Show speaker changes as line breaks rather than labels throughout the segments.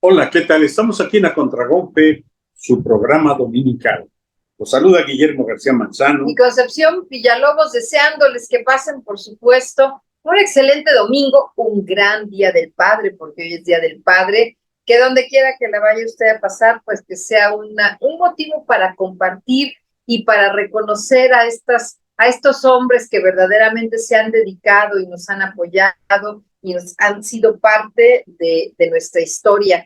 Hola, ¿qué tal? Estamos aquí en A Contragolpe, su programa dominical. Los saluda Guillermo García Manzano
y Concepción Villalobos, deseándoles que pasen, por supuesto, un excelente domingo, un gran Día del Padre, porque hoy es Día del Padre, que donde quiera que la vaya usted a pasar, pues que sea un motivo para compartir y para reconocer a estos hombres que verdaderamente se han dedicado y nos han apoyado y nos han sido parte de nuestra historia.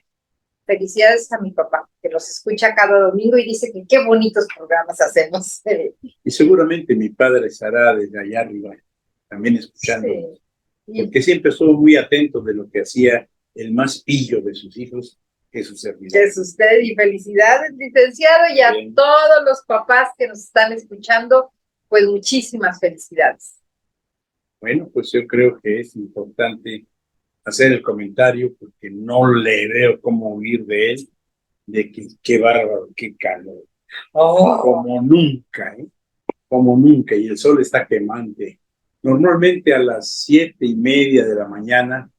Felicidades a mi papá, que los escucha cada domingo y dice que qué bonitos programas hacemos.
y seguramente mi padre estará desde allá arriba también escuchándonos,
Sí.
porque siempre estuvo muy atento de lo que hacía el más pillo de sus hijos, que su servidor.
Es usted, y felicidades, licenciado, y a todos los papás que nos están escuchando, pues muchísimas felicidades.
Bueno, pues yo creo que es importante hacer el comentario porque no le veo cómo huir de él, de que qué bárbaro, qué calor. Como nunca, como nunca, y el sol está quemante. Normalmente a las 7:30 de la mañana,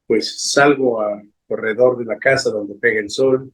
pues salgo al corredor de la casa donde pega el sol,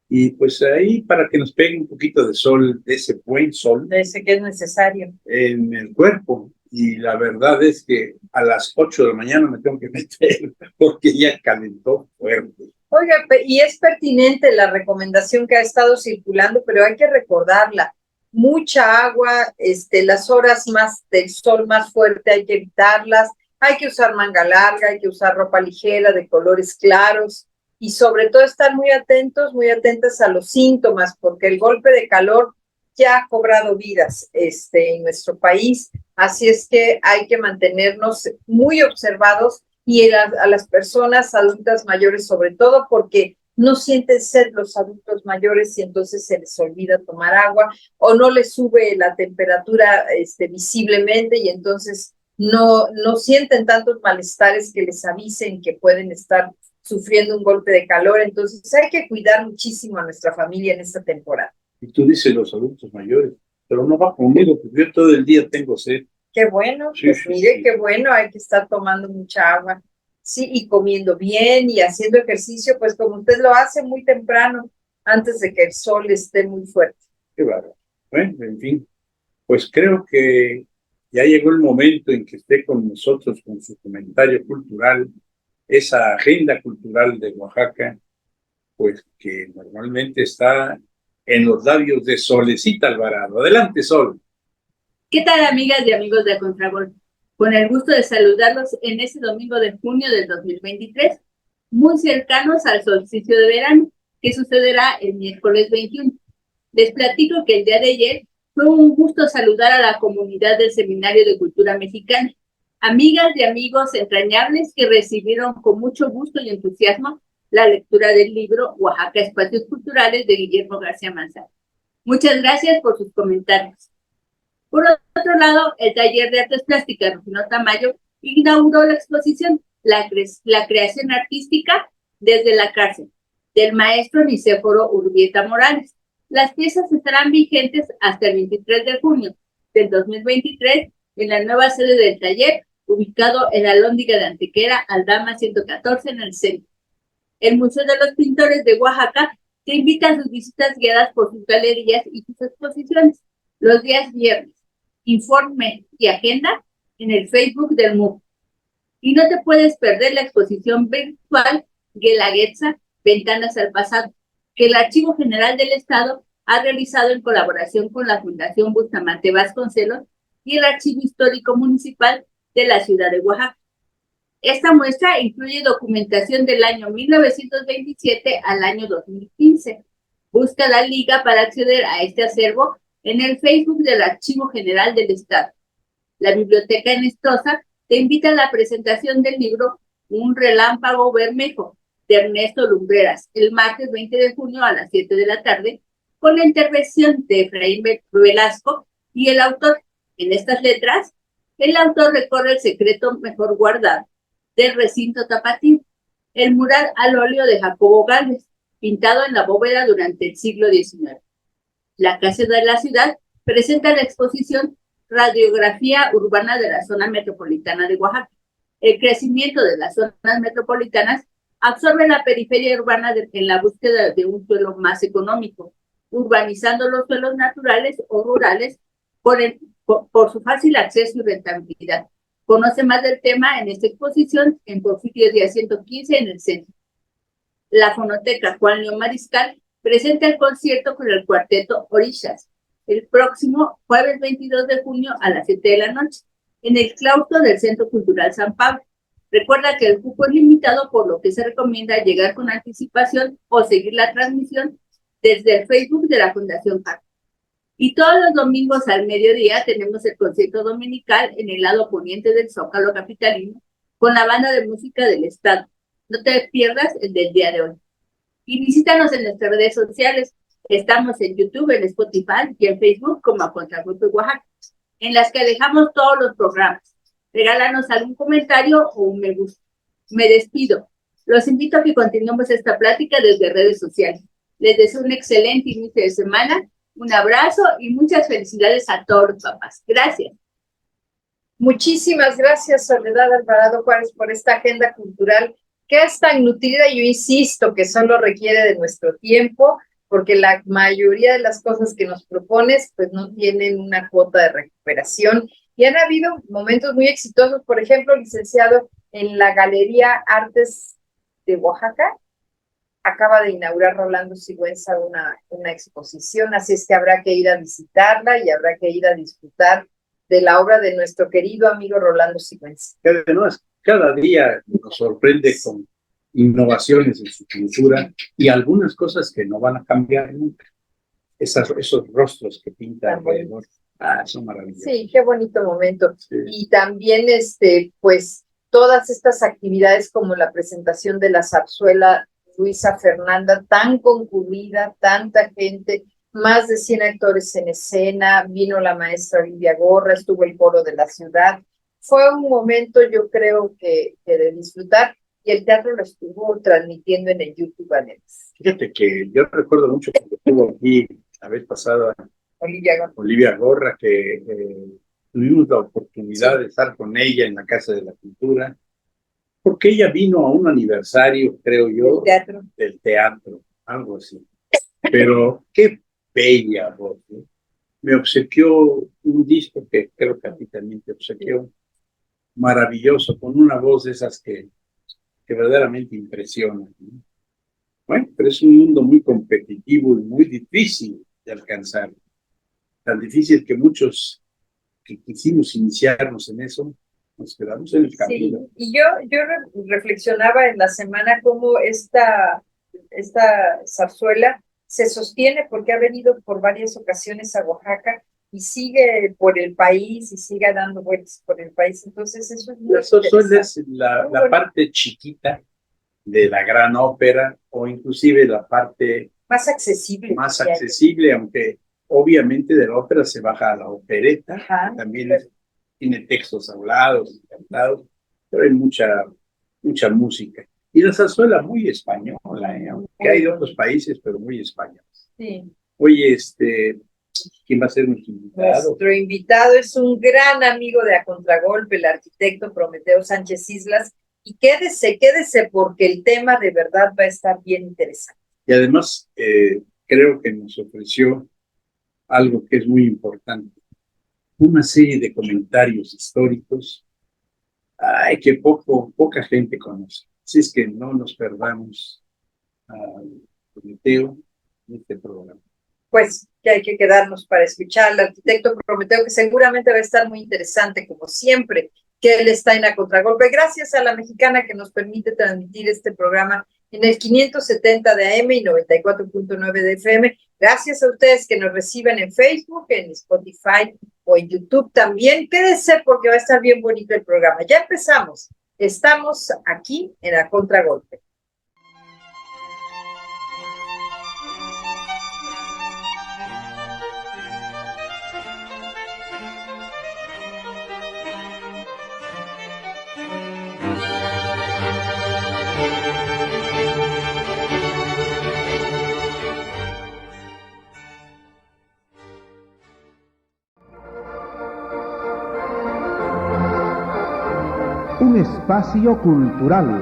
y pues ahí para que nos pegue un poquito de sol, de ese buen sol.
De ese que es necesario.
En el cuerpo. Y la verdad es que a las 8 de la mañana me tengo que meter porque ya calentó fuerte.
Oiga, y es pertinente la recomendación que ha estado circulando, pero hay que recordarla. Mucha agua, las horas más del sol más fuerte hay que evitarlas, hay que usar manga larga, hay que usar ropa ligera de colores claros y sobre todo estar muy atentos, muy atentas a los síntomas, porque el golpe de calor ya ha cobrado vidas en nuestro país, así es que hay que mantenernos muy observados y a las personas adultas mayores sobre todo, porque no sienten sed los adultos mayores y entonces se les olvida tomar agua o no les sube la temperatura visiblemente y entonces no sienten tantos malestares que les avisen que pueden estar sufriendo un golpe de calor. Entonces hay que cuidar muchísimo a nuestra familia en esta temporada.
Y tú dices los adultos mayores, pero no va conmigo, porque yo todo el día tengo sed.
Qué bueno, sí, pues mire, sí. Qué bueno, hay que estar tomando mucha agua, sí, y comiendo bien y haciendo ejercicio, pues como usted lo hace muy temprano, antes de que el sol esté muy fuerte.
Qué bárbaro. Bueno, en fin, pues creo que ya llegó el momento en que esté con nosotros con su comentario cultural, esa agenda cultural de Oaxaca, pues que normalmente está en los labios de Solecita Alvarado. Adelante, Sol.
¿Qué tal, amigas y amigos de Contragolpe? Con el gusto de saludarlos en este domingo de junio del 2023, muy cercanos al solsticio de verano, que sucederá el miércoles 21. Les platico que el día de ayer fue un gusto saludar a la comunidad del Seminario de Cultura Mexicana, amigas y amigos entrañables que recibieron con mucho gusto y entusiasmo la lectura del libro Oaxaca Espacios Culturales de Guillermo García Manzano. Muchas gracias por sus comentarios. Por otro lado, el taller de artes plásticas Rufino Tamayo inauguró la exposición La creación artística desde la cárcel, del maestro Nicéforo Urbieta Morales. Las piezas estarán vigentes hasta el 23 de junio del 2023 en la nueva sede del taller, ubicado en la Alhóndiga de Antequera, Aldama 114, en el centro. El Museo de los Pintores de Oaxaca te invita a sus visitas guiadas por sus galerías y sus exposiciones los días viernes. Informe y agenda en el Facebook del MUC. Y no te puedes perder la exposición virtual Guelaguetza, Ventanas al Pasado, que el Archivo General del Estado ha realizado en colaboración con la Fundación Bustamante Vasconcelos y el Archivo Histórico Municipal de la ciudad de Oaxaca. Esta muestra incluye documentación del año 1927 al año 2015. Busca la liga para acceder a este acervo en el Facebook del Archivo General del Estado. La Biblioteca Nestrosa te invita a la presentación del libro Un relámpago bermejo, de Ernesto Lumbreras, el martes 20 de junio a las 7 de la tarde, con la intervención de Efraín Velasco y el autor. En estas letras, el autor recorre el secreto mejor guardado del recinto tapatío, el mural al óleo de Jacobo Gálvez, pintado en la bóveda durante el siglo XIX. La Casa de la Ciudad presenta la exposición Radiografía Urbana de la Zona Metropolitana de Oaxaca. El crecimiento de las zonas metropolitanas absorben la periferia urbana en la búsqueda de un suelo más económico, urbanizando los suelos naturales o rurales por su fácil acceso y rentabilidad. Conoce más del tema en esta exposición en Porfirio Díaz 115 en el centro. La Fonoteca Juan León Mariscal presenta el concierto con el cuarteto Orishas el próximo jueves 22 de junio a las 7 de la noche en el claustro del Centro Cultural San Pablo. Recuerda que el cupo es limitado, por lo que se recomienda llegar con anticipación o seguir la transmisión desde el Facebook de la Fundación CAC. Y todos los domingos al mediodía tenemos el concierto dominical en el lado poniente del Zócalo capitalino con la banda de música del Estado. No te pierdas el del día de hoy. Y visítanos en nuestras redes sociales. Estamos en YouTube, en Spotify y en Facebook como A Contragolpe Oaxaca, en las que dejamos todos los programas. Regálanos algún comentario o un me gusta. Me despido. Los invito a que continuemos esta plática desde redes sociales. Les deseo un excelente inicio de semana. Un abrazo y muchas felicidades a todos los papás. Gracias.
Muchísimas gracias, Soledad Alvarado Juárez, por esta agenda cultural que es tan nutrida. Yo insisto que solo requiere de nuestro tiempo, porque la mayoría de las cosas que nos propones pues no tienen una cuota de recuperación. Y han habido momentos muy exitosos, por ejemplo, licenciado, en la Galería Artes de Oaxaca, acaba de inaugurar Rolando Sigüenza una exposición, así es que habrá que ir a visitarla y habrá que ir a disfrutar de la obra de nuestro querido amigo Rolando Sigüenza.
Además, cada día nos sorprende con innovaciones en su pintura y algunas cosas que no van a cambiar nunca. Esos rostros que pinta alrededor. Son maravillosos.
Sí, qué bonito momento.
Sí.
Y también, pues, todas estas actividades como la presentación de la zarzuela Luisa Fernanda, tan concurrida, tanta gente, más de 100 actores en escena, vino la maestra Olivia Gorra, estuvo el coro de la ciudad. Fue un momento, yo creo, que de disfrutar, y el teatro lo estuvo transmitiendo en el YouTube además.
Fíjate que yo recuerdo mucho cuando estuvo aquí la vez pasada Olivia Gorra, que tuvimos la oportunidad de estar con ella en la Casa de la Cultura, porque ella vino a un aniversario, creo yo, del teatro, algo así. Pero qué bella voz, ¿no? Me obsequió un disco que creo que a ti también te obsequió, maravilloso, con una voz de esas que verdaderamente impresiona, ¿no? Bueno, pero es un mundo muy competitivo y muy difícil de alcanzar. Tan difícil que muchos que quisimos iniciarnos en eso, nos quedamos en el camino.
Sí, y yo reflexionaba en la semana cómo esta zarzuela se sostiene, porque ha venido por varias ocasiones a Oaxaca y sigue por el país y sigue dando vueltas por el país. Entonces eso es muy
La zarzuela es la parte chiquita de la gran ópera, o inclusive la parte
más accesible.
Más accesible, aunque obviamente de la ópera se baja a la opereta. Ajá, también tiene textos hablados y cantados, pero hay mucha música. Y la zarzuela muy española, aunque hay de otros países, pero muy española.
Sí.
Oye, ¿quién va a ser nuestro invitado?
Nuestro invitado es un gran amigo de A Contragolpe, el arquitecto Prometeo Sánchez Islas. Y quédese, porque el tema de verdad va a estar bien interesante.
Y además, creo que nos ofreció algo que es muy importante, una serie de comentarios históricos que poca gente conoce. Así es que no nos perdamos al Prometeo en este programa.
Pues que hay que quedarnos para escuchar al arquitecto Prometeo, que seguramente va a estar muy interesante, como siempre, que él está en A Contragolpe. Gracias a La Mexicana, que nos permite transmitir este programa en el 570 de AM y 94.9 de FM. Gracias a ustedes que nos reciben en Facebook, en Spotify o en YouTube también. Quédense porque va a estar bien bonito el programa. Ya empezamos. Estamos aquí en A Contragolpe.
Un espacio cultural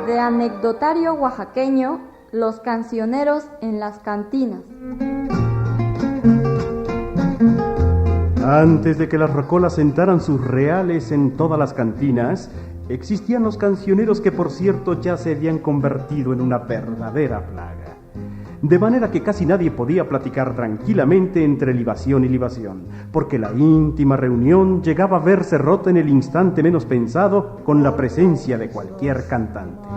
De anecdotario oaxaqueño, los cancioneros en las cantinas.
Antes de que las rocolas sentaran sus reales en todas las cantinas, existían los cancioneros que, por cierto, ya se habían convertido en una verdadera plaga. De manera que casi nadie podía platicar tranquilamente entre libación y libación, porque la íntima reunión llegaba a verse rota en el instante menos pensado con la presencia de cualquier cantante.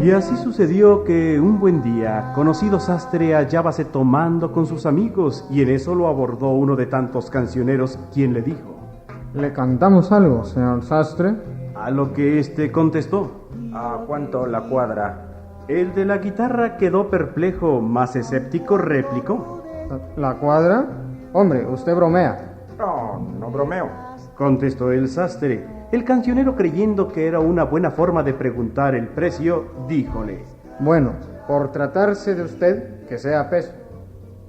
Y así sucedió que un buen día, conocido sastre hallábase tomando con sus amigos, y en eso lo abordó uno de tantos cancioneros, quien le dijo:
¿Le cantamos algo, señor sastre?
A lo que éste contestó:
¿A cuánto la cuadra?
El de la guitarra quedó perplejo, más escéptico replicó:
¿La cuadra? Hombre, usted bromea.
No, no bromeo.
Contestó el sastre. El cancionero, creyendo que era una buena forma de preguntar el precio, díjole:
Bueno, por tratarse de usted, que sea peso.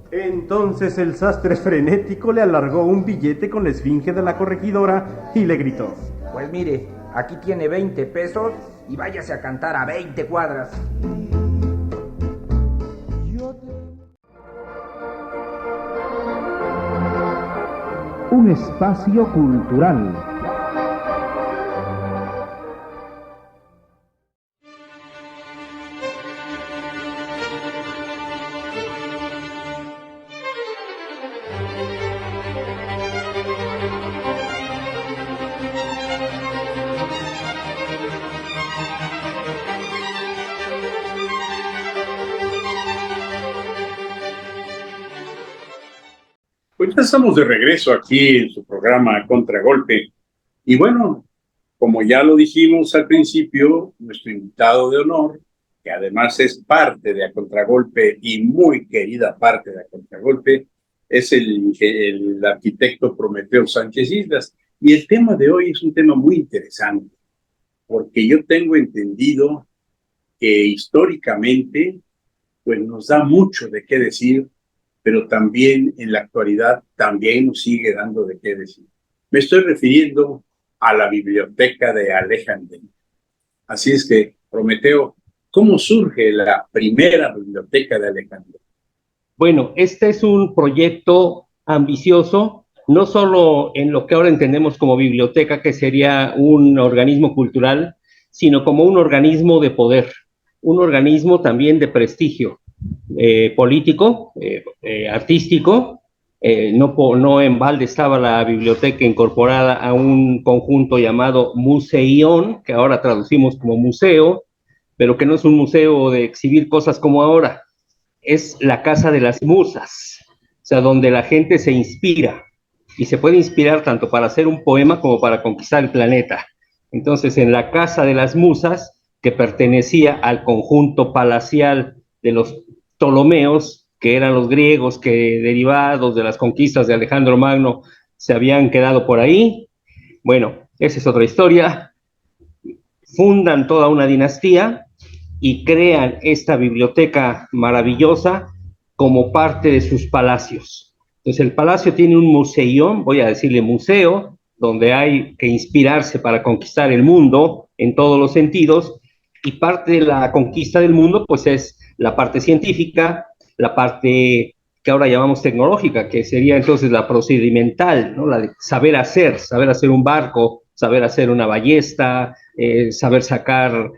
Entonces el sastre frenético le alargó un billete con la esfinge de la corregidora y le gritó:
Pues mire, aquí tiene 20 pesos y váyase a cantar a 20 cuadras.
Un espacio cultural.
Pues ya estamos de regreso aquí en su programa Contragolpe. Y bueno, como ya lo dijimos al principio, nuestro invitado de honor, que además es parte de A Contragolpe y muy querida parte de A Contragolpe, es el arquitecto Prometeo Sánchez Islas. Y el tema de hoy es un tema muy interesante, porque yo tengo entendido que históricamente pues nos da mucho de qué decir, pero también en la actualidad también nos sigue dando de qué decir. Me estoy refiriendo a la biblioteca de Alejandría. Así es que, Prometeo, ¿cómo surge la primera biblioteca de Alejandría?
Bueno, este es un proyecto ambicioso, no solo en lo que ahora entendemos como biblioteca, que sería un organismo cultural, sino como un organismo de poder, un organismo también de prestigio político, artístico. No en balde estaba la biblioteca incorporada a un conjunto llamado Museión, que ahora traducimos como museo, pero que no es un museo de exhibir cosas como ahora, es la casa de las musas, o sea, donde la gente se inspira, y se puede inspirar tanto para hacer un poema como para conquistar el planeta. Entonces, en la casa de las musas, que pertenecía al conjunto palacial de los Ptolomeos, que eran los griegos que, derivados de las conquistas de Alejandro Magno, se habían quedado por ahí. Bueno, esa es otra historia. Fundan toda una dinastía y crean esta biblioteca maravillosa como parte de sus palacios. Entonces el palacio tiene un museión, voy a decirle museo, donde hay que inspirarse para conquistar el mundo en todos los sentidos, y parte de la conquista del mundo pues es la parte científica, la parte que ahora llamamos tecnológica, que sería entonces la procedimental, ¿no? La de saber hacer un barco, saber hacer una ballesta, saber sacar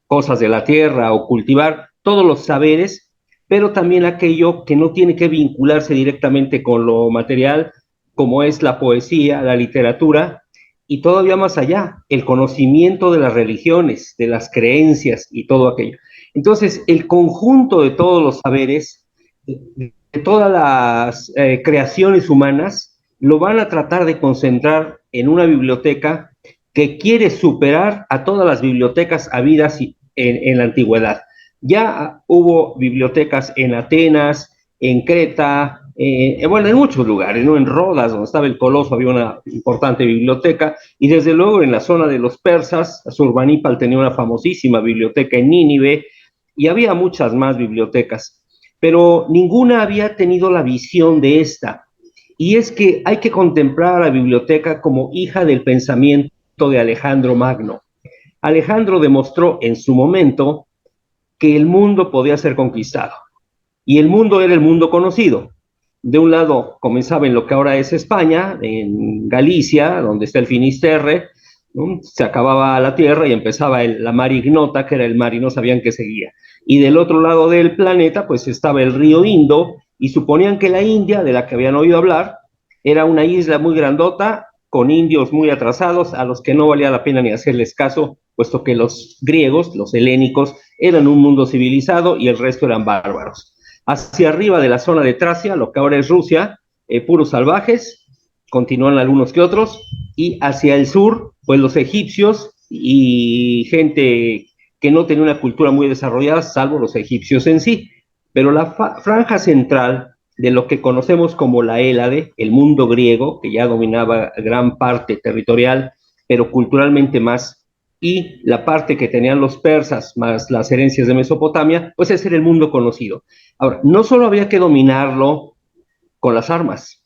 cosas de la tierra o cultivar, todos los saberes, pero también aquello que no tiene que vincularse directamente con lo material, como es la poesía, la literatura, y todavía más allá, el conocimiento de las religiones, de las creencias y todo aquello. Entonces, el conjunto de todos los saberes, de todas las creaciones humanas, lo van a tratar de concentrar en una biblioteca que quiere superar a todas las bibliotecas habidas en la antigüedad. Ya hubo bibliotecas en Atenas, en Creta, bueno, en muchos lugares, ¿no? En Rodas, donde estaba el Coloso, había una importante biblioteca, y desde luego en la zona de los persas, Asurbanipal tenía una famosísima biblioteca en Nínive, y había muchas más bibliotecas, pero ninguna había tenido la visión de esta, y es que hay que contemplar a la biblioteca como hija del pensamiento de Alejandro Magno. Alejandro demostró en su momento que el mundo podía ser conquistado, y el mundo era el mundo conocido. De un lado comenzaba en lo que ahora es España, en Galicia, donde está el Finisterre, ¿no? Se acababa la tierra y empezaba la mar ignota, que era el mar y no sabían qué seguía. Y del otro lado del planeta, pues estaba el río Indo, y suponían que la India, de la que habían oído hablar, era una isla muy grandota, con indios muy atrasados, a los que no valía la pena ni hacerles caso, puesto que los griegos, los helénicos, eran un mundo civilizado y el resto eran bárbaros. Hacia arriba de la zona de Tracia, lo que ahora es Rusia, puros salvajes, continúan algunos que otros, y hacia el sur, pues los egipcios y gente que no tenía una cultura muy desarrollada, salvo los egipcios en sí. Pero la franja central de lo que conocemos como la Hélade, el mundo griego, que ya dominaba gran parte territorial, pero culturalmente más, y la parte que tenían los persas, más las herencias de Mesopotamia, pues ese era el mundo conocido. Ahora, no solo había que dominarlo con las armas,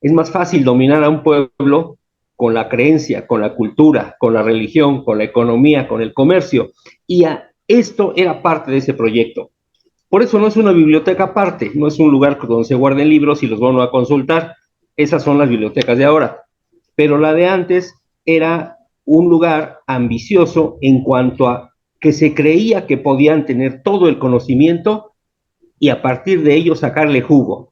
es más fácil dominar a un pueblo con la creencia, con la cultura, con la religión, con la economía, con el comercio, y esto era parte de ese proyecto. Por eso no es una biblioteca aparte, no es un lugar donde se guarden libros y los van a consultar. Esas son las bibliotecas de ahora. Pero la de antes era un lugar ambicioso en cuanto a que se creía que podían tener todo el conocimiento y a partir de ello sacarle jugo.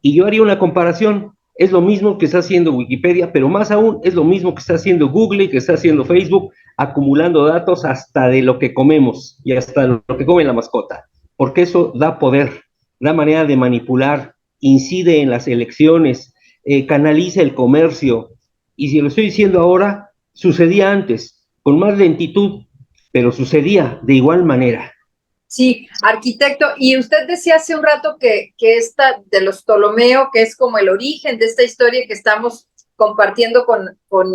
Y yo haría una comparación. Es lo mismo que está haciendo Wikipedia, pero más aún es lo mismo que está haciendo Google y que está haciendo Facebook, acumulando datos hasta de lo que comemos y hasta lo que come la mascota. Porque eso da poder, da manera de manipular, incide en las elecciones, canaliza el comercio. Y si lo estoy diciendo ahora, sucedía antes, con más lentitud, pero sucedía de igual manera.
Sí, arquitecto, y usted decía hace un rato que esta de los Ptolomeo, que es como el origen de esta historia que estamos compartiendo con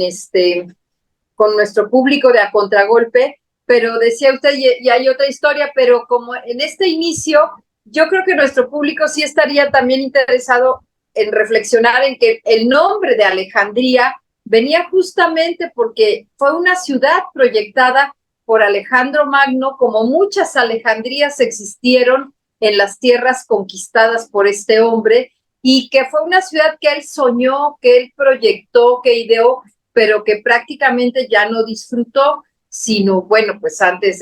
nuestro público de A Contragolpe, pero decía usted, y hay otra historia, pero como en este inicio, yo creo que nuestro público sí estaría también interesado en reflexionar en que el nombre de Alejandría venía justamente porque fue una ciudad proyectada por Alejandro Magno, como muchas Alejandrías existieron en las tierras conquistadas por este hombre, y que fue una ciudad que él soñó, que él proyectó, que ideó, pero que prácticamente ya no disfrutó, sino, bueno, pues antes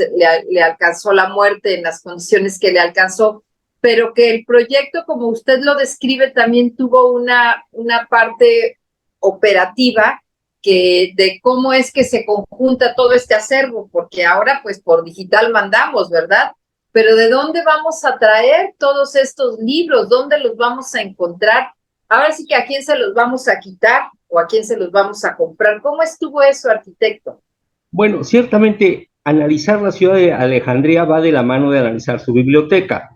le alcanzó la muerte en las condiciones que le alcanzó, pero que el proyecto, como usted lo describe, también tuvo una parte operativa de cómo es que se conjunta todo este acervo, porque ahora pues por digital mandamos, ¿verdad? Pero ¿de dónde vamos a traer todos estos libros? ¿Dónde los vamos a encontrar? Ahora sí que ¿a quién se los vamos a quitar o a quién se los vamos a comprar? ¿Cómo estuvo eso, arquitecto?
Bueno, ciertamente analizar la ciudad de Alejandría va de la mano de analizar su biblioteca.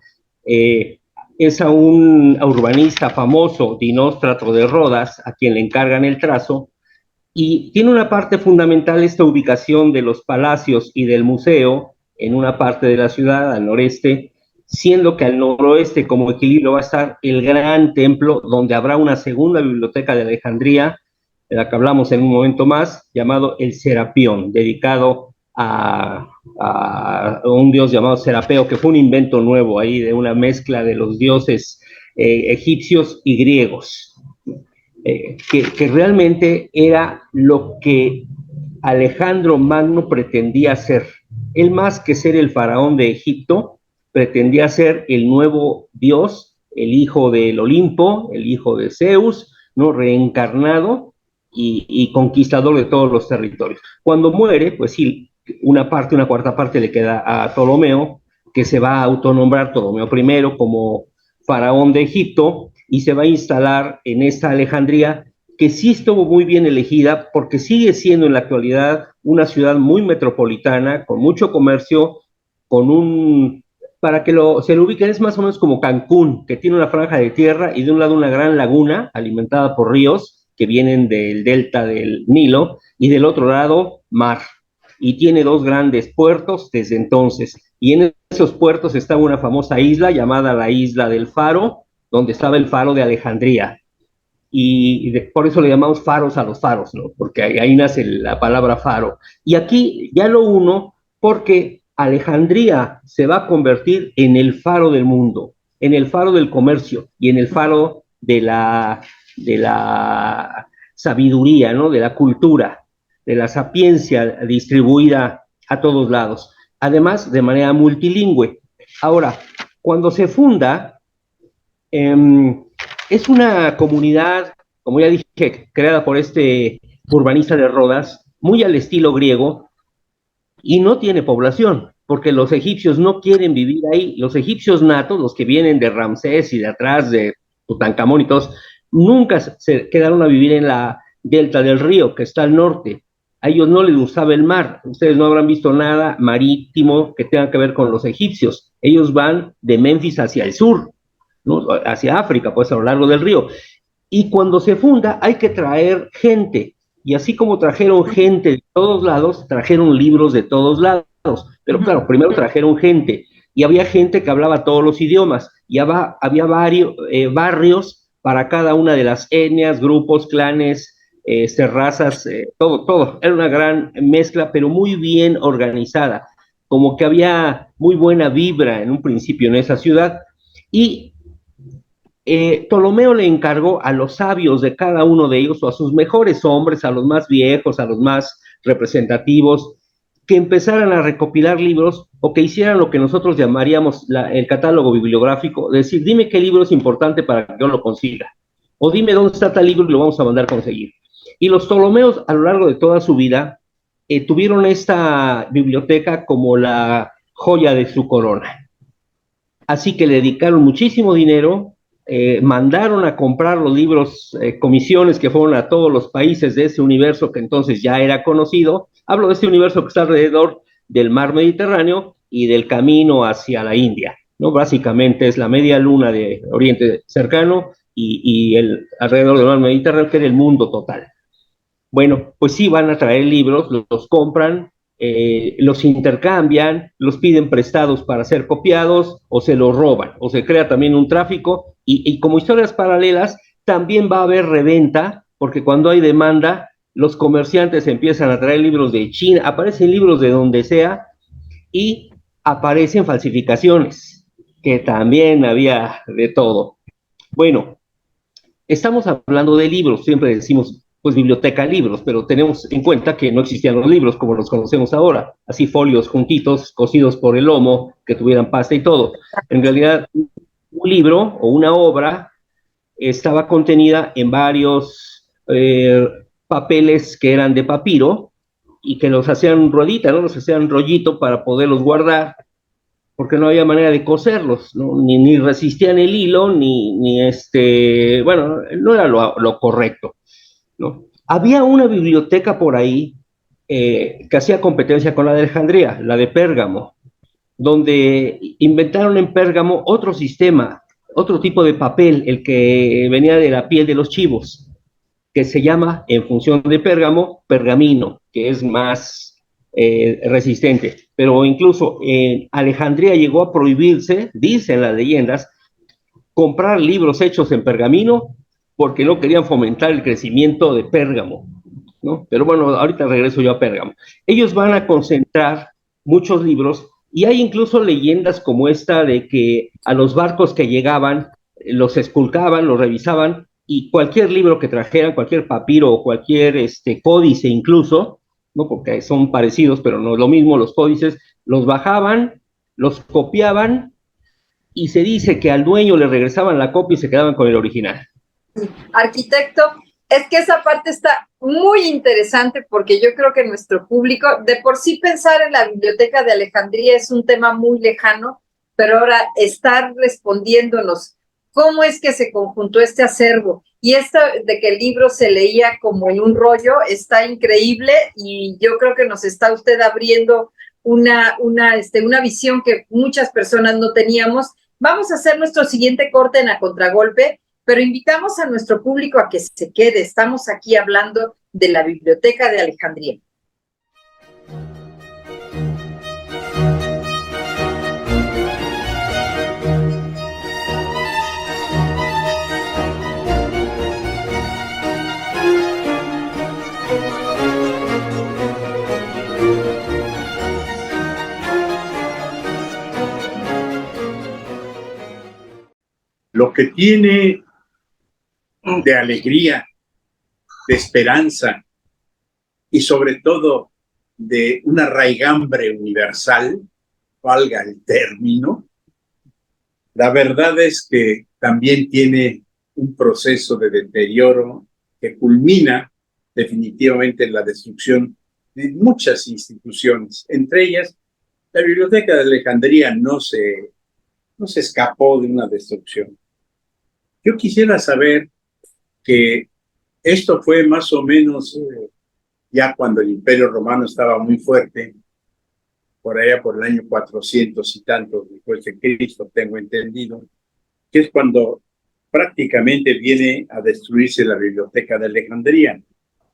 Es a un urbanista famoso, Dinóstrato de Rodas, a quien le encargan el trazo, y tiene una parte fundamental esta ubicación de los palacios y del museo en una parte de la ciudad, al noreste, siendo que al noroeste como equilibrio va a estar el gran templo, donde habrá una segunda biblioteca de Alejandría, de la que hablamos en un momento más, llamado el Serapión, dedicado a un dios llamado Serapeo, que fue un invento nuevo ahí de una mezcla de los dioses egipcios y griegos, que realmente era lo que Alejandro Magno pretendía ser. Él, más que ser el faraón de Egipto, pretendía ser el nuevo dios, el hijo del Olimpo, el hijo de Zeus, ¿no? Reencarnado, y conquistador de todos los territorios. Cuando muere, pues sí, una cuarta parte le queda a Ptolomeo, que se va a autonombrar Ptolomeo I como faraón de Egipto, y se va a instalar en esta Alejandría, que sí estuvo muy bien elegida, porque sigue siendo en la actualidad una ciudad muy metropolitana, con mucho comercio, para que se lo ubiquen, es más o menos como Cancún, que tiene una franja de tierra y de un lado una gran laguna alimentada por ríos que vienen del delta del Nilo, y del otro lado, mar. Y tiene dos grandes puertos desde entonces. Y en esos puertos estaba una famosa isla llamada la Isla del Faro, donde estaba el Faro de Alejandría. por eso le llamamos faros a los faros, ¿no? Porque ahí nace la palabra faro. Y aquí ya lo uno porque Alejandría se va a convertir en el faro del mundo, en el faro del comercio y en el faro de la sabiduría, ¿no? De la cultura, de la sapiencia distribuida a todos lados, además de manera multilingüe. Ahora, cuando se funda, es una comunidad, como ya dije, creada por este urbanista de Rodas, muy al estilo griego, y no tiene población, porque los egipcios no quieren vivir ahí. Los egipcios natos, los que vienen de Ramsés y de atrás de Tutankamón y todos, nunca se quedaron a vivir en la delta del río, que está al norte. A ellos no les gustaba el mar. Ustedes no habrán visto nada marítimo que tenga que ver con los egipcios. Ellos van de Memphis hacia el sur, ¿no? Hacia África, pues a lo largo del río. Y cuando se funda hay que traer gente, y así como trajeron gente de todos lados, trajeron libros de todos lados, pero claro, primero trajeron gente, y había gente que hablaba todos los idiomas, y había varios barrios para cada una de las etnias, grupos, clanes, razas, todo, era una gran mezcla, pero muy bien organizada, como que había muy buena vibra en un principio en esa ciudad, y Ptolomeo le encargó a los sabios de cada uno de ellos, o a sus mejores hombres, a los más viejos, a los más representativos, que empezaran a recopilar libros o que hicieran lo que nosotros llamaríamos el catálogo bibliográfico, decir, dime qué libro es importante para que yo lo consiga, o dime dónde está tal libro y lo vamos a mandar a conseguir. Y los Ptolomeos, a lo largo de toda su vida, tuvieron esta biblioteca como la joya de su corona. Así que le dedicaron muchísimo dinero, mandaron a comprar los libros, comisiones que fueron a todos los países de ese universo que entonces ya era conocido. Hablo de este universo que está alrededor del mar Mediterráneo y del camino hacia la India, ¿no? Básicamente es la media luna de Oriente Cercano y el alrededor del mar Mediterráneo, que era el mundo total. Bueno, pues sí, van a traer libros, los compran, los intercambian, los piden prestados para ser copiados, o se los roban, o se crea también un tráfico, y como historias paralelas, también va a haber reventa, porque cuando hay demanda, los comerciantes empiezan a traer libros de China, aparecen libros de donde sea, y aparecen falsificaciones, que también había de todo. Bueno, estamos hablando de libros, siempre decimos, pues biblioteca libros, pero tenemos en cuenta que no existían los libros como los conocemos ahora, así folios juntitos, cosidos por el lomo, que tuvieran pasta y todo. En realidad, un libro o una obra estaba contenida en varios papeles que eran de papiro y que los hacían ruedita, ¿no? Los hacían rollito para poderlos guardar, porque no había manera de coserlos, ¿no? Ni resistían el hilo, bueno, no era lo correcto, ¿no? Había una biblioteca por ahí que hacía competencia con la de Alejandría, la de Pérgamo, donde inventaron en Pérgamo otro sistema, otro tipo de papel, el que venía de la piel de los chivos, que se llama, en función de Pérgamo, pergamino, que es más resistente. Pero incluso en Alejandría llegó a prohibirse, dicen las leyendas, comprar libros hechos en pergamino, porque no querían fomentar el crecimiento de Pérgamo, ¿no? Pero bueno, ahorita regreso yo a Pérgamo. Ellos van a concentrar muchos libros, y hay incluso leyendas como esta de que a los barcos que llegaban, los esculcaban, los revisaban, y cualquier libro que trajeran, cualquier papiro o cualquier códice incluso, ¿no? Porque son parecidos, pero no es lo mismo, los códices, los bajaban, los copiaban, y se dice que al dueño le regresaban la copia y se quedaban con el original.
Arquitecto, es que esa parte está muy interesante, porque yo creo que nuestro público, de por sí pensar en la biblioteca de Alejandría es un tema muy lejano, pero ahora estar respondiéndonos cómo es que se conjuntó este acervo, y esto de que el libro se leía como en un rollo, está increíble, y yo creo que nos está usted abriendo una visión que muchas personas no teníamos. Vamos a hacer nuestro siguiente corte en A Contragolpe, pero invitamos a nuestro público a que se quede. Estamos aquí hablando de la Biblioteca de Alejandría.
lo que tiene de alegría, de esperanza y sobre todo de una raigambre universal, valga el término, la verdad es que también tiene un proceso de deterioro que culmina definitivamente en la destrucción de muchas instituciones. Entre ellas, la Biblioteca de Alejandría no se escapó de una destrucción. Yo quisiera saber que esto fue más o menos ya cuando el Imperio Romano estaba muy fuerte, por allá por el año 400 y tanto después de Cristo, tengo entendido, que es cuando prácticamente viene a destruirse la Biblioteca de Alejandría.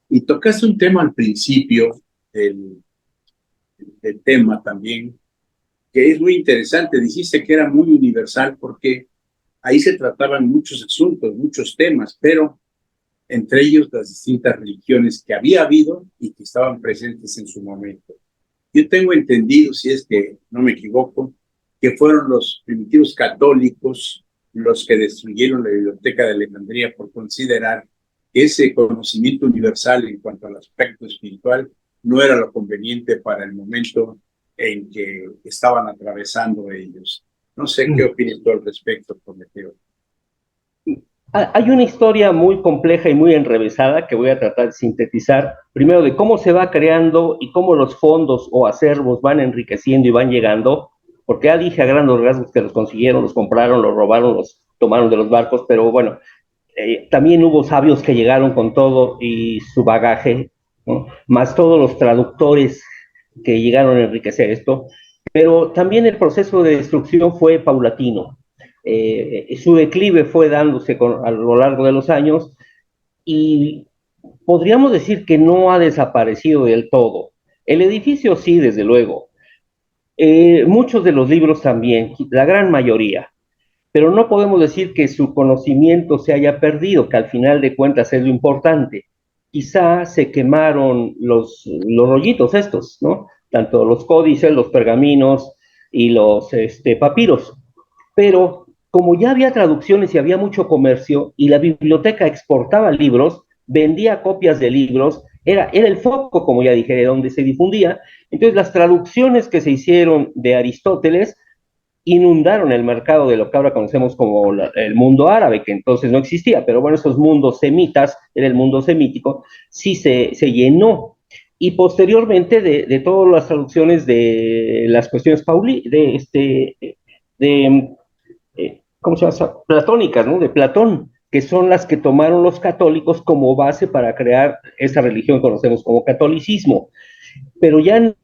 Y tocaste un tema al principio del tema también, que es muy interesante. Dijiste que era muy universal porque ahí se trataban muchos asuntos, muchos temas, pero entre ellos las distintas religiones que había habido y que estaban presentes en su momento. Yo tengo entendido, si es que no me equivoco, que fueron los primitivos católicos los que destruyeron la Biblioteca de Alejandría por considerar que ese conocimiento universal en cuanto al aspecto espiritual no era lo conveniente para el momento en que estaban atravesando ellos. No sé qué opinas tú al respecto, Prometeo.
Hay una historia muy compleja y muy enrevesada que voy a tratar de sintetizar, primero de cómo se va creando y cómo los fondos o acervos van enriqueciendo y van llegando, porque ya dije a grandes rasgos que los consiguieron, los compraron, los robaron, los tomaron de los barcos, pero bueno, también hubo sabios que llegaron con todo y su bagaje, ¿no? Más todos los traductores que llegaron a enriquecer esto, pero también el proceso de destrucción fue paulatino. Su declive fue dándose a lo largo de los años y podríamos decir que no ha desaparecido del todo. El edificio sí, desde luego. Muchos de los libros también, la gran mayoría, pero no podemos decir que su conocimiento se haya perdido, que al final de cuentas es lo importante. Quizá se quemaron los rollitos estos, ¿no? Tanto los códices, los pergaminos y los papiros, pero como ya había traducciones y había mucho comercio y la biblioteca exportaba libros, vendía copias de libros, era el foco, como ya dije, de donde se difundía. Entonces las traducciones que se hicieron de Aristóteles inundaron el mercado de lo que ahora conocemos como el mundo árabe, que entonces no existía, pero bueno, esos mundos semitas, era el mundo semítico, sí se llenó. Y posteriormente de todas las traducciones de las cuestiones ¿cómo se llama? Platónicas, ¿no? De Platón, que son las que tomaron los católicos como base para crear esa religión que conocemos como catolicismo. Pero ya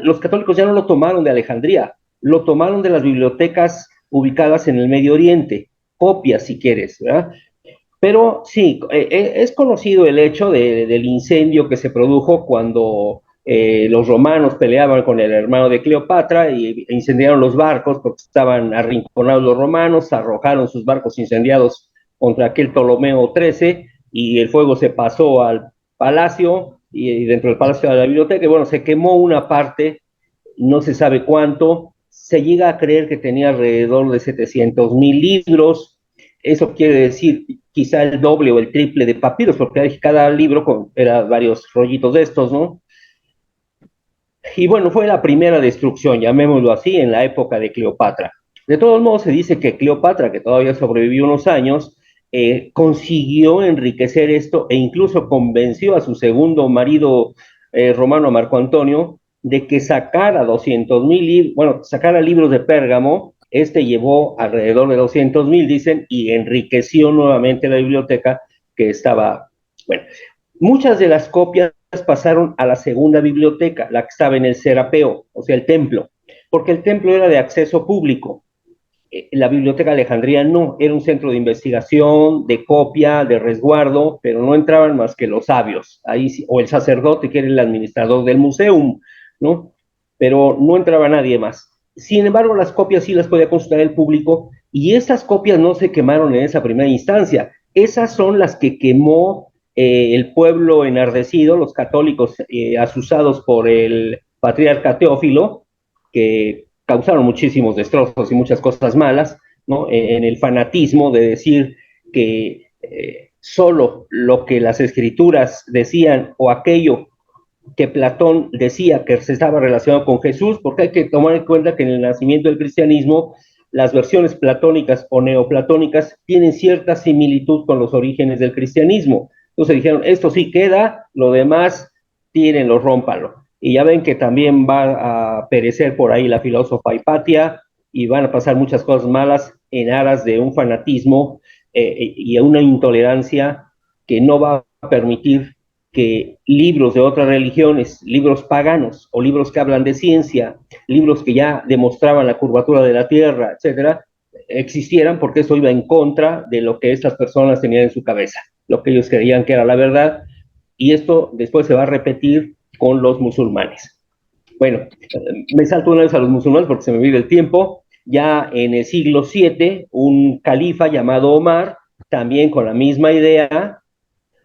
los católicos ya no lo tomaron de Alejandría, lo tomaron de las bibliotecas ubicadas en el Medio Oriente, copias si quieres, ¿verdad? Pero sí, es conocido el hecho del incendio que se produjo cuando los romanos peleaban con el hermano de Cleopatra e incendiaron los barcos porque estaban arrinconados los romanos, arrojaron sus barcos incendiados contra aquel Ptolomeo XIII y el fuego se pasó al palacio y dentro del palacio de la biblioteca, y bueno, se quemó una parte, no se sabe cuánto, se llega a creer que tenía alrededor de 700,000 libros, eso quiere decir quizá el doble o el triple de papiros, porque cada libro era varios rollitos de estos, ¿no? Y bueno, fue la primera destrucción, llamémoslo así, en la época de Cleopatra. De todos modos, se dice que Cleopatra, que todavía sobrevivió unos años, consiguió enriquecer esto e incluso convenció a su segundo marido romano, Marco Antonio, de que sacara 200,000 libros, bueno, sacara libros de Pérgamo. Llevó alrededor de 200,000, dicen, y enriqueció nuevamente la biblioteca que estaba, bueno, muchas de las copias pasaron a la segunda biblioteca, la que estaba en el Serapeo, o sea, el templo, porque el templo era de acceso público. La biblioteca de Alejandría no, era un centro de investigación, de copia, de resguardo, pero no entraban más que los sabios, ahí sí, o el sacerdote que era el administrador del museum, ¿no? Pero no entraba nadie más. Sin embargo, las copias sí las podía consultar el público y esas copias no se quemaron en esa primera instancia. Esas son las que quemó el pueblo enardecido, los católicos asusados por el patriarca Teófilo, que causaron muchísimos destrozos y muchas cosas malas, ¿no? En el fanatismo de decir que solo lo que las escrituras decían o aquello que Platón decía que se estaba relacionado con Jesús, porque hay que tomar en cuenta que en el nacimiento del cristianismo las versiones platónicas o neoplatónicas tienen cierta similitud con los orígenes del cristianismo. Entonces dijeron, esto sí queda, lo demás tírenlo, rómpalo. Y ya ven que también va a perecer por ahí la filósofa Hipatia y van a pasar muchas cosas malas en aras de un fanatismo y a una intolerancia que no va a permitir que libros de otras religiones, libros paganos o libros que hablan de ciencia, libros que ya demostraban la curvatura de la Tierra, etcétera, existieran, porque eso iba en contra de lo que estas personas tenían en su cabeza, lo que ellos creían que era la verdad, y esto después se va a repetir con los musulmanes. Bueno, me salto una vez a los musulmanes porque se me vive el tiempo. Ya en el siglo VII, un califa llamado Omar, también con la misma idea.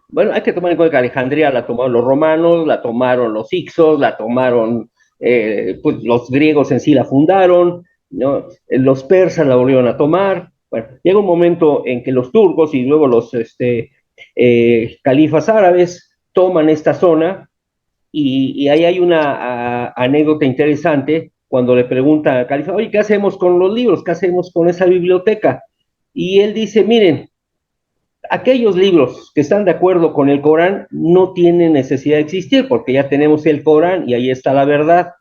Bueno, hay que tomar en cuenta que Alejandría la tomaron los romanos, la tomaron los hicsos, la tomaron, pues los griegos en sí la fundaron, ¿no? Los persas la volvieron a tomar. Bueno, llega un momento en que los turcos y luego los califas árabes toman esta zona y ahí hay una anécdota interesante cuando le pregunta al califa, oye, ¿qué hacemos con los libros? ¿Qué hacemos con esa biblioteca? Y él dice, miren, aquellos libros que están de acuerdo con el Corán no tienen necesidad de existir porque ya tenemos el Corán y ahí está la verdad.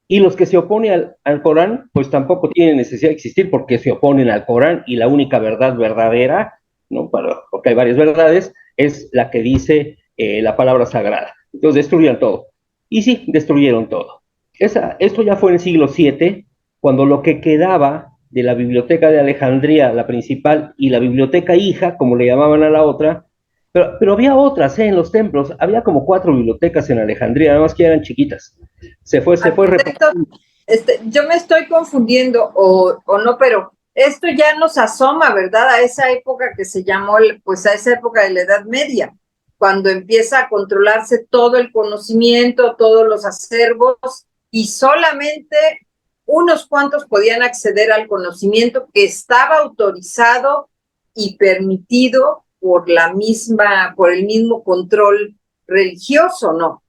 Y los que se oponen al Corán, pues tampoco tienen necesidad de existir porque se oponen al Corán y la única verdad verdadera, ¿no? Porque hay varias verdades, es la que dice la palabra sagrada. Entonces destruyeron todo. Y sí, destruyeron todo. Esto ya fue en el siglo VII, cuando lo que quedaba de la biblioteca de Alejandría, la principal, y la biblioteca hija, como le llamaban a la otra, pero había otras en los templos, había como 4 bibliotecas en Alejandría, nada más que eran chiquitas. Se fue
yo me estoy confundiendo o no, pero esto ya nos asoma, ¿verdad? A esa época que se llamó, pues a esa época de la Edad Media, cuando empieza a controlarse todo el conocimiento, todos los acervos, y solamente unos cuantos podían acceder al conocimiento que estaba autorizado y permitido por el mismo control religioso, ¿no?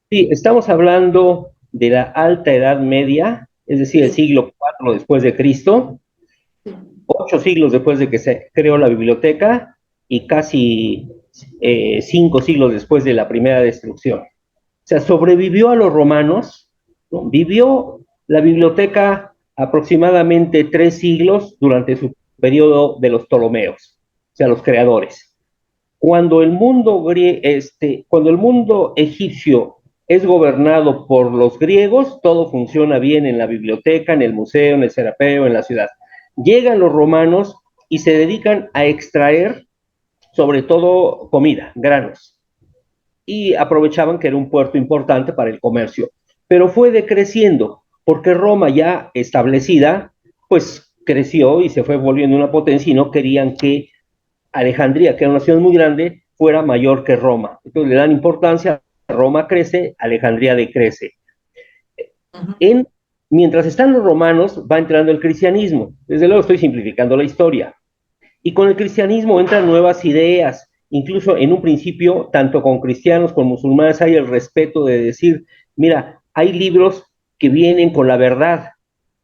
Sí, estamos hablando de la Alta Edad Media, es decir, el siglo IV después de Cristo, 8 siglos después de que se creó la biblioteca y casi 5 siglos después de la primera destrucción. O sea, sobrevivió a los romanos, ¿no? Vivió la biblioteca aproximadamente 3 siglos durante su periodo de los Ptolomeos, o sea, los creadores. Cuando el mundo egipcio es gobernado por los griegos, todo funciona bien en la biblioteca, en el museo, en el Serapeo, en la ciudad. Llegan los romanos y se dedican a extraer sobre todo comida, granos, y aprovechaban que era un puerto importante para el comercio, pero fue decreciendo, porque Roma ya establecida, pues creció y se fue volviendo una potencia y no querían que Alejandría, que era una ciudad muy grande, fuera mayor que Roma. Entonces le dan importancia, Roma crece, Alejandría decrece. Mientras están los romanos, va entrando el cristianismo. Desde luego estoy simplificando la historia. Y con el cristianismo entran nuevas ideas. Incluso en un principio, tanto con cristianos, con musulmanes, hay el respeto de decir, mira, hay libros que vienen con la verdad,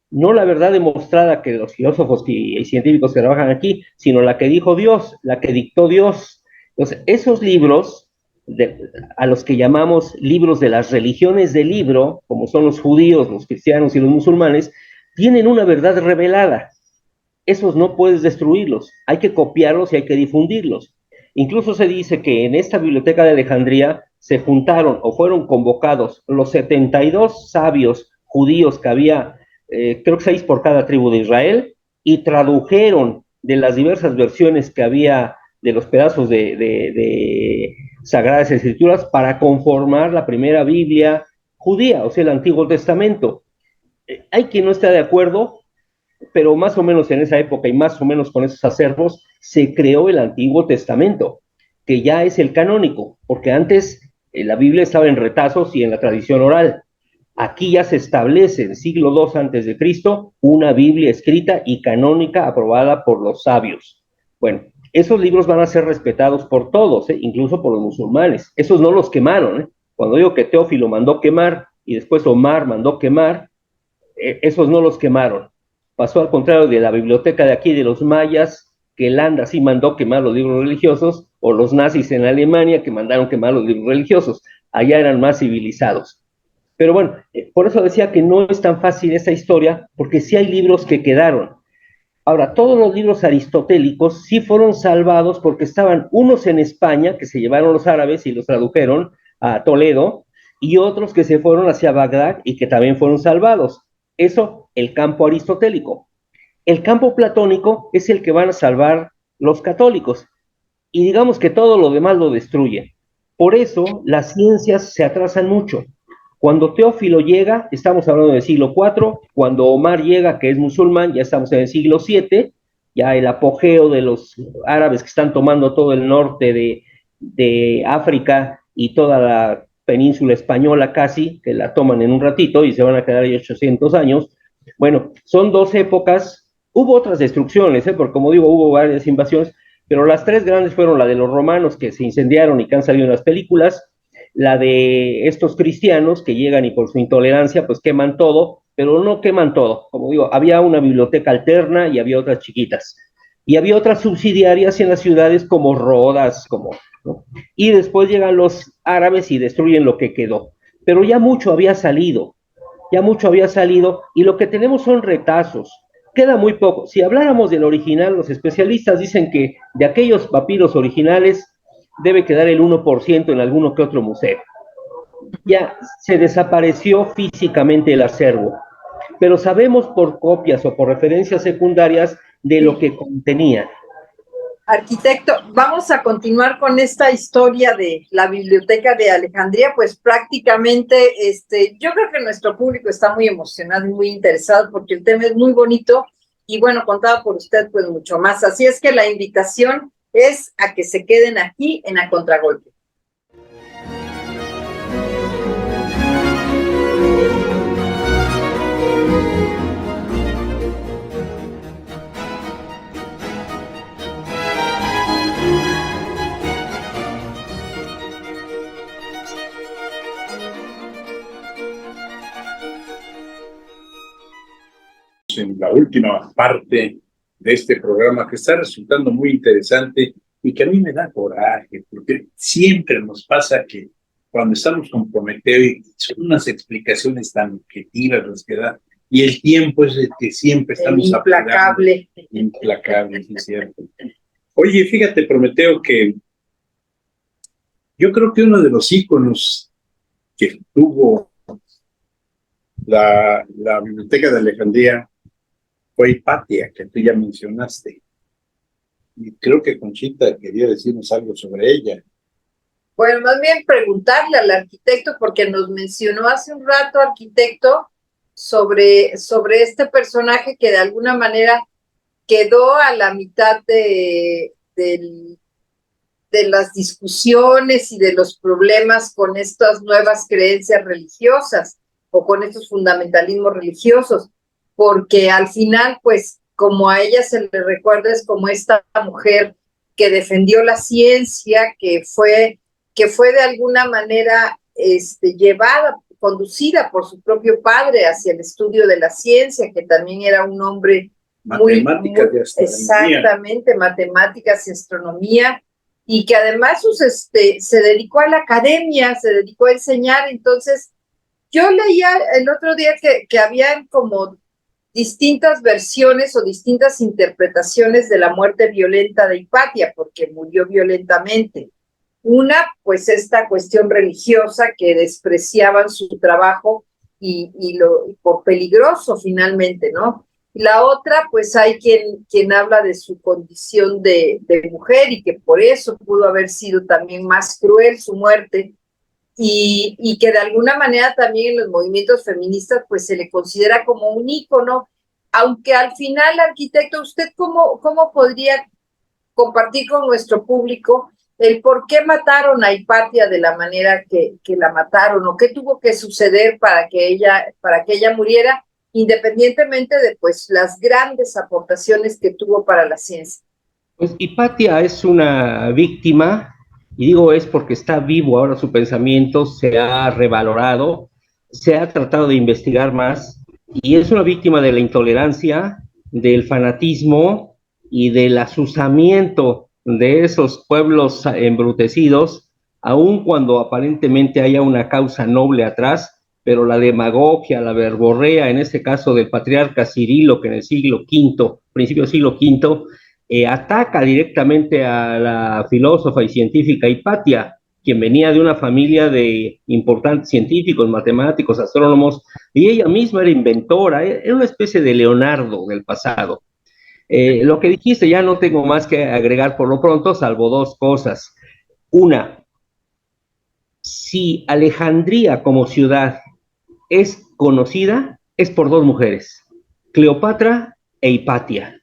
no la verdad demostrada que los filósofos y científicos que trabajan aquí, sino la que dijo Dios, la que dictó Dios. Entonces, esos libros, a los que llamamos libros de las religiones del libro, como son los judíos, los cristianos y los musulmanes, tienen una verdad revelada. Esos no puedes destruirlos, hay que copiarlos y hay que difundirlos. Incluso se dice que en esta biblioteca de Alejandría se juntaron o fueron convocados los 72 sabios judíos que había, creo que 6 por cada tribu de Israel, y tradujeron de las diversas versiones que había de los pedazos de Sagradas Escrituras para conformar la primera Biblia judía, o sea, el Antiguo Testamento. Hay quien no está de acuerdo, pero más o menos en esa época y más o menos con esos acervos se creó el Antiguo Testamento, que ya es el canónico, porque antes la Biblia estaba en retazos y en la tradición oral. Aquí ya se establece en siglo II antes de Cristo una Biblia escrita y canónica aprobada por los sabios. Bueno, esos libros van a ser respetados por todos, incluso por los musulmanes. Esos no los quemaron. Cuando digo que Teófilo mandó quemar y después Omar mandó quemar, esos no los quemaron. Pasó al contrario de la biblioteca de aquí de los mayas, que Landa sí mandó quemar los libros religiosos, o los nazis en Alemania que mandaron quemar los libros religiosos. Allá eran más civilizados. Pero bueno, por eso decía que no es tan fácil esta historia, porque sí hay libros que quedaron. Ahora, todos los libros aristotélicos sí fueron salvados porque estaban unos en España, que se llevaron los árabes y los tradujeron a Toledo, y otros que se fueron hacia Bagdad y que también fueron salvados. Eso, el campo aristotélico. El campo platónico es el que van a salvar los católicos, y digamos que todo lo demás lo destruye. Por eso las ciencias se atrasan mucho. Cuando Teófilo llega, estamos hablando del siglo IV, cuando Omar llega, que es musulmán, ya estamos en el siglo VII, ya el apogeo de los árabes que están tomando todo el norte de África y toda la península española casi, que la toman en un ratito y se van a quedar ahí 800 años. Bueno, son dos épocas, hubo otras destrucciones, porque como digo, hubo varias invasiones, pero las tres grandes fueron la de los romanos que se incendiaron y que han salido en las películas, la de estos cristianos que llegan y por su intolerancia pues queman todo, pero no queman todo, como digo, había una biblioteca alterna y había otras chiquitas, y había otras subsidiarias en las ciudades como Rodas, ¿no? Y después llegan los árabes y destruyen lo que quedó, pero ya mucho había salido, y lo que tenemos son retazos, queda muy poco. Si habláramos del original, los especialistas dicen que de aquellos papiros originales debe quedar el 1% en alguno que otro museo. Ya se desapareció físicamente el acervo, pero sabemos por copias o por referencias secundarias de lo que contenía.
Arquitecto, vamos a continuar con esta historia de la Biblioteca de Alejandría, pues prácticamente, yo creo que nuestro público está muy emocionado y muy interesado porque el tema es muy bonito y bueno, contado por usted pues mucho más. Así es que la invitación es a que se queden aquí en A Contragolpe.
En la última parte de este programa que está resultando muy interesante y que a mí me da coraje, porque siempre nos pasa que cuando estamos comprometidos y son unas explicaciones tan objetivas las que da, y el tiempo es el que siempre estamos
implacable.
Implacable, sí, es cierto. Oye, fíjate, Prometeo, que yo creo que uno de los íconos que tuvo la Biblioteca de Alejandría fue Hipatia, que tú ya mencionaste. Y creo que Conchita quería decirnos algo sobre ella.
Bueno, más bien preguntarle al arquitecto, porque nos mencionó hace un rato, arquitecto, sobre este personaje que de alguna manera quedó a la mitad de las discusiones y de los problemas con estas nuevas creencias religiosas o con estos fundamentalismos religiosos, porque al final, pues, como a ella se le recuerda, es como esta mujer que defendió la ciencia, que fue de alguna manera llevada, conducida por su propio padre hacia el estudio de la ciencia, que también era un hombre
matemáticas y astronomía.
Exactamente, matemáticas y astronomía, y que además se dedicó a la academia, se dedicó a enseñar. Entonces, yo leía el otro día que habían como distintas versiones o distintas interpretaciones de la muerte violenta de Hipatia, porque murió violentamente. Una, pues esta cuestión religiosa, que despreciaban su trabajo y por peligroso finalmente, ¿no? La otra, pues hay quien habla de su condición de mujer y que por eso pudo haber sido también más cruel su muerte, y que de alguna manera también en los movimientos feministas pues se le considera como un ícono, aunque al final, arquitecto, ¿usted cómo podría compartir con nuestro público el por qué mataron a Hipatia de la manera que la mataron, o qué tuvo que suceder para que ella muriera, independientemente de pues las grandes aportaciones que tuvo para la ciencia.
Pues Hipatia es una víctima, y digo es porque está vivo ahora su pensamiento, se ha revalorado, se ha tratado de investigar más, y es una víctima de la intolerancia, del fanatismo y del azuzamiento de esos pueblos embrutecidos, aun cuando aparentemente haya una causa noble atrás, pero la demagogia, la verborrea, en este caso del patriarca Cirilo, que en el siglo V, principio del siglo V, ataca directamente a la filósofa y científica Hipatia, quien venía de una familia de importantes científicos, matemáticos, astrónomos, y ella misma era inventora, era una especie de Leonardo del pasado. Lo que dijiste, ya no tengo más que agregar por lo pronto, salvo dos cosas. Una, si Alejandría como ciudad es conocida, es por dos mujeres, Cleopatra e Hipatia.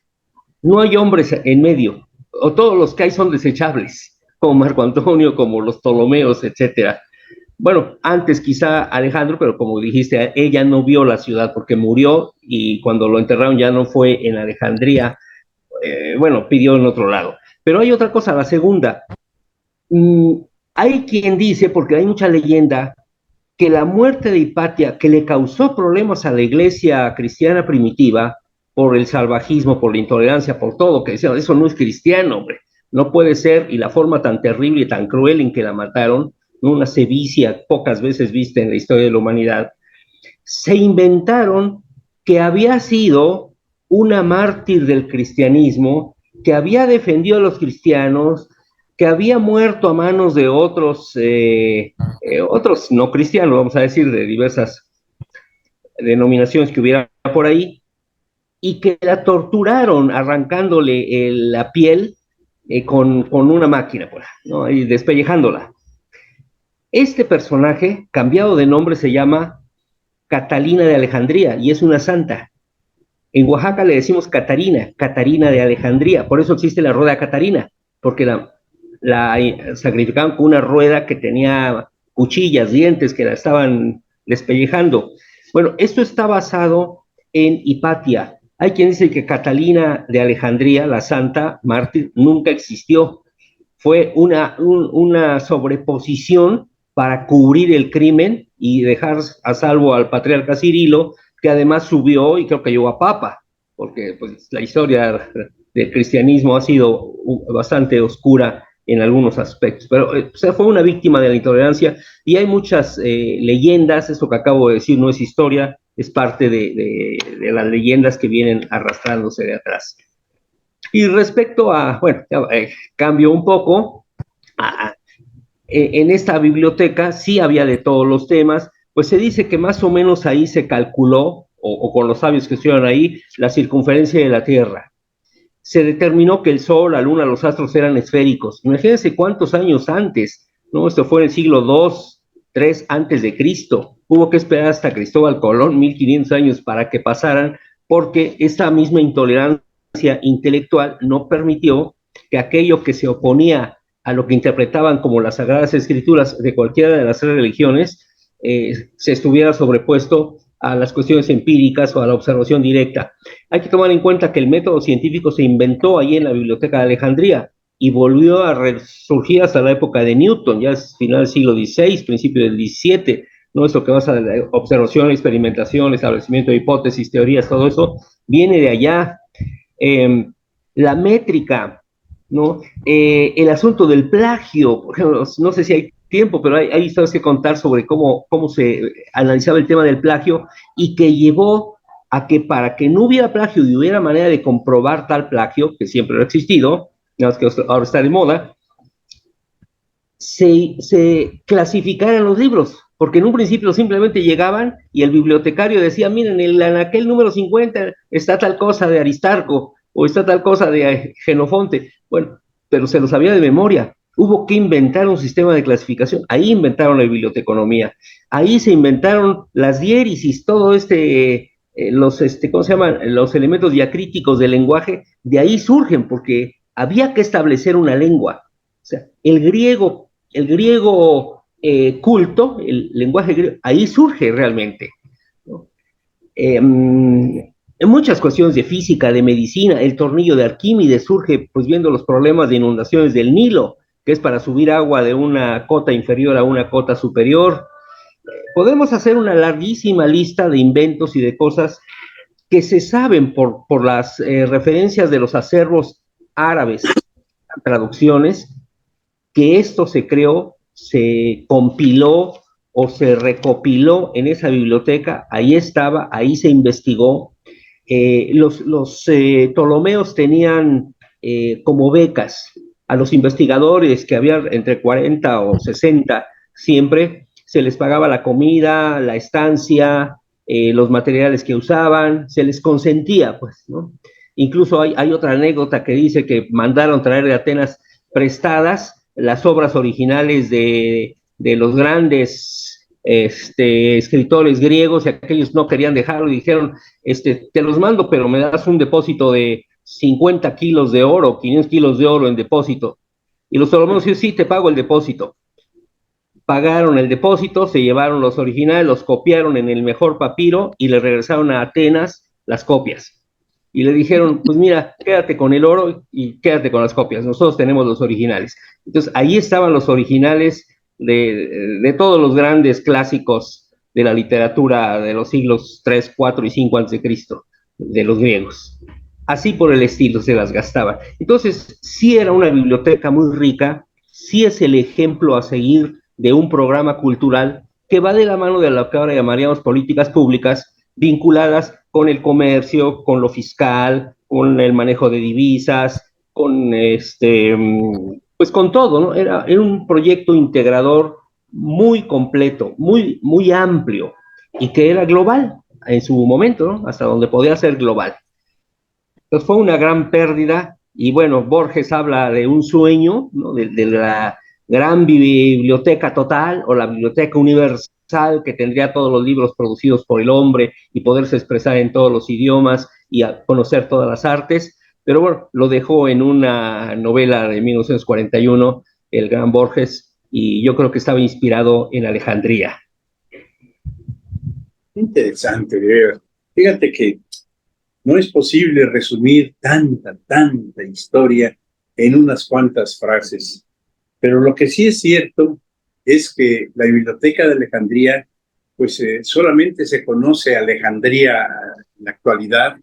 No hay hombres en medio, o todos los que hay son desechables, como Marco Antonio, como los Ptolomeos, etcétera. Bueno, antes quizá Alejandro, pero como dijiste, ella no vio la ciudad porque murió y cuando lo enterraron ya no fue en Alejandría, bueno, pidió en otro lado. Pero hay otra cosa, la segunda. Hay quien dice, porque hay mucha leyenda, que la muerte de Hipatia, que le causó problemas a la iglesia cristiana primitiva, por el salvajismo, por la intolerancia, por todo, que decían, eso no es cristiano, hombre, no puede ser, y la forma tan terrible y tan cruel en que la mataron, una sevicia pocas veces vista en la historia de la humanidad, se inventaron que había sido una mártir del cristianismo, que había defendido a los cristianos, que había muerto a manos de otros no cristianos, vamos a decir, de diversas denominaciones que hubiera por ahí, y que la torturaron arrancándole la piel con una máquina, pues, ¿no? Y despellejándola. Este personaje, cambiado de nombre, se llama Catalina de Alejandría y es una santa. En Oaxaca le decimos Catarina de Alejandría, por eso existe la rueda Catarina, porque la sacrificaban con una rueda que tenía cuchillas, dientes, que la estaban despellejando. Bueno, esto está basado en Hipatia. Hay quien dice que Catalina de Alejandría, la santa mártir, nunca existió. Fue una sobreposición para cubrir el crimen y dejar a salvo al patriarca Cirilo, que además subió y creo que llegó a papa, porque pues, la historia del cristianismo ha sido bastante oscura en algunos aspectos, pero o sea, fue una víctima de la intolerancia y hay muchas leyendas. Esto que acabo de decir no es historia, es parte de las leyendas que vienen arrastrándose de atrás. Y respecto a, bueno, cambio un poco, en esta biblioteca sí había de todos los temas, pues se dice que más o menos ahí se calculó, o con los sabios que estuvieron ahí, la circunferencia de la Tierra. Se determinó que el Sol, la Luna, los astros eran esféricos. Imagínense cuántos años antes, ¿no? Esto fue en el siglo II, III antes de Cristo. Hubo que esperar hasta Cristóbal Colón, 1500 años, para que pasaran, porque esta misma intolerancia intelectual no permitió que aquello que se oponía a lo que interpretaban como las Sagradas Escrituras de cualquiera de las tres religiones, se estuviera sobrepuesto a las cuestiones empíricas o a la observación directa. Hay que tomar en cuenta que el método científico se inventó ahí en la Biblioteca de Alejandría y volvió a resurgir hasta la época de Newton, ya es final del siglo XVI, principio del XVII, ¿no? Esto que basa en la observación, experimentación, establecimiento de hipótesis, teorías, todo eso viene de allá. La métrica, ¿no? El asunto del plagio, por ejemplo, no sé si hay tiempo, pero hay historias que contar sobre cómo se analizaba el tema del plagio y que llevó a que para que no hubiera plagio y hubiera manera de comprobar tal plagio, que siempre ha existido, nada más que ahora está de moda, se clasificaran los libros, porque en un principio simplemente llegaban y el bibliotecario decía, miren, en aquel número 50 está tal cosa de Aristarco, o está tal cosa de Jenofonte, bueno, pero se lo sabía de memoria. Hubo que inventar un sistema de clasificación, ahí inventaron la biblioteconomía, ahí se inventaron las diéresis, todo ¿cómo se llaman? Los elementos diacríticos del lenguaje, de ahí surgen, porque había que establecer una lengua, sea, el griego culto, el lenguaje griego, ahí surge realmente, ¿no? En muchas cuestiones de física, de medicina, el tornillo de Arquímedes surge pues viendo los problemas de inundaciones del Nilo, que es para subir agua de una cota inferior a una cota superior. Podemos hacer una larguísima lista de inventos y de cosas que se saben por las referencias de los acervos árabes, traducciones, que esto se creó, se compiló o se recopiló en esa biblioteca, ahí estaba, ahí se investigó. Los Ptolomeos tenían como becas a los investigadores, que había entre 40 o 60 siempre, se les pagaba la comida, la estancia, los materiales que usaban, se les consentía, pues, ¿no? Incluso hay otra anécdota que dice que mandaron traer de Atenas prestadas las obras originales de los grandes escritores griegos, y aquellos no querían dejarlo y dijeron, te los mando, pero me das un depósito de 50 kilos de oro, 500 kilos de oro en depósito. Y los ptolomeos dijeron, sí, te pago el depósito. Pagaron el depósito, se llevaron los originales, los copiaron en el mejor papiro y le regresaron a Atenas las copias. Y le dijeron, pues mira, quédate con el oro y quédate con las copias, nosotros tenemos los originales. Entonces, ahí estaban los originales de todos los grandes clásicos de la literatura de los siglos 3, 4 y 5 a.C., de los griegos. Así por el estilo se las gastaban. Entonces, sí era una biblioteca muy rica, sí es el ejemplo a seguir de un programa cultural que va de la mano de lo que ahora llamaríamos políticas públicas vinculadas con el comercio, con lo fiscal, con el manejo de divisas, con pues con todo, ¿no? Era un proyecto integrador muy completo, muy amplio, y que era global en su momento, ¿no? Hasta donde podía ser global. Entonces fue una gran pérdida, y bueno, Borges habla de un sueño, ¿no? de la gran biblioteca total o la biblioteca universal que tendría todos los libros producidos por el hombre y poderse expresar en todos los idiomas y conocer todas las artes, pero bueno, lo dejó en una novela de 1941, el gran Borges, y yo creo que estaba inspirado en Alejandría.
Interesante, de verdad. Fíjate que no es posible resumir tanta historia en unas cuantas frases, pero lo que sí es cierto es que la Biblioteca de Alejandría, pues solamente se conoce Alejandría en la actualidad,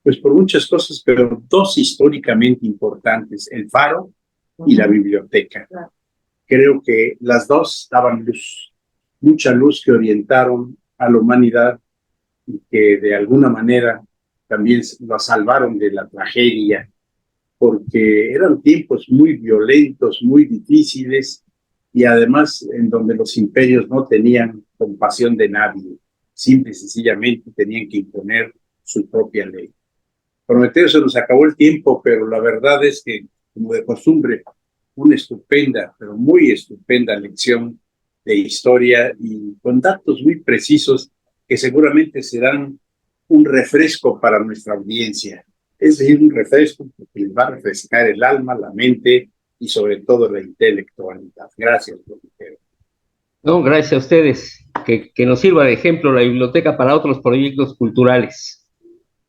pues por muchas cosas, pero dos históricamente importantes, el faro y la biblioteca. Creo que las dos daban luz, mucha luz que orientaron a la humanidad y que de alguna manera también la salvaron de la tragedia, porque eran tiempos muy violentos, muy difíciles, y además en donde los imperios no tenían compasión de nadie, simple y sencillamente tenían que imponer su propia ley. Prometeo, se nos acabó el tiempo, pero la verdad es que, como de costumbre, una estupenda, pero muy estupenda lección de historia y con datos muy precisos que seguramente serán un refresco para nuestra audiencia. Es decir, un refresco que les va a refrescar el alma, la mente y sobre todo la intelectualidad. Gracias, Prometeo.
No, gracias a ustedes. Que nos sirva de ejemplo la biblioteca para otros proyectos culturales.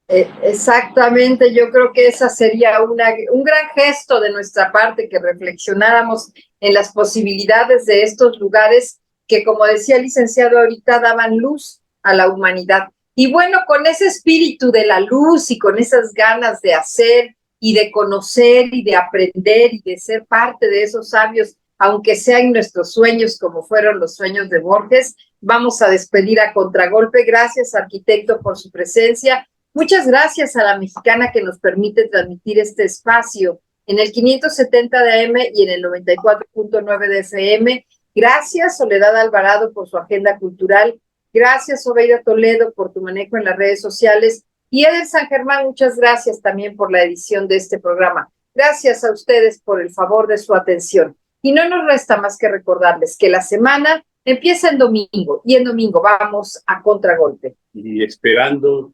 Exactamente, yo creo que esa sería un gran gesto de nuestra parte, que reflexionáramos en las posibilidades de estos lugares que, como decía el licenciado ahorita, daban luz a la humanidad. Y bueno, con ese espíritu de la luz y con esas ganas de hacer y de conocer y de aprender y de ser parte de esos sabios, aunque sean nuestros sueños como fueron los sueños de Borges, vamos a despedir a Contragolpe. Gracias, arquitecto, por su presencia. Muchas gracias a la Mexicana que nos permite transmitir este espacio en el 570 de AM y en el 94.9 de FM. Gracias, Soledad Alvarado, por su agenda cultural. Gracias, Obeida Toledo, por tu manejo en las redes sociales. Y Eder San Germán, muchas gracias también por la edición de este programa. Gracias a ustedes por el favor de su atención. Y no nos resta más que recordarles que la semana empieza en domingo, y en domingo vamos a Contragolpe.
Y esperando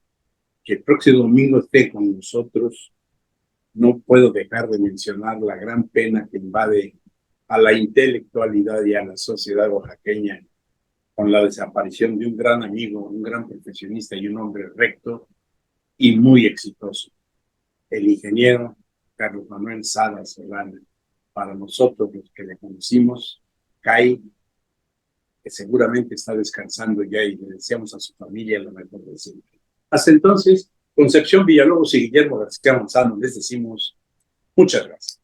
que el próximo domingo esté con nosotros, no puedo dejar de mencionar la gran pena que invade a la intelectualidad y a la sociedad oaxaqueña con la desaparición de un gran amigo, un gran profesionista y un hombre recto y muy exitoso, el ingeniero Carlos Manuel Sada Solana. Para nosotros, los que le conocimos, cae, que seguramente está descansando ya, y le deseamos a su familia lo mejor de siempre. Hasta entonces, Concepción Villalobos y Guillermo García Manzano les decimos muchas gracias.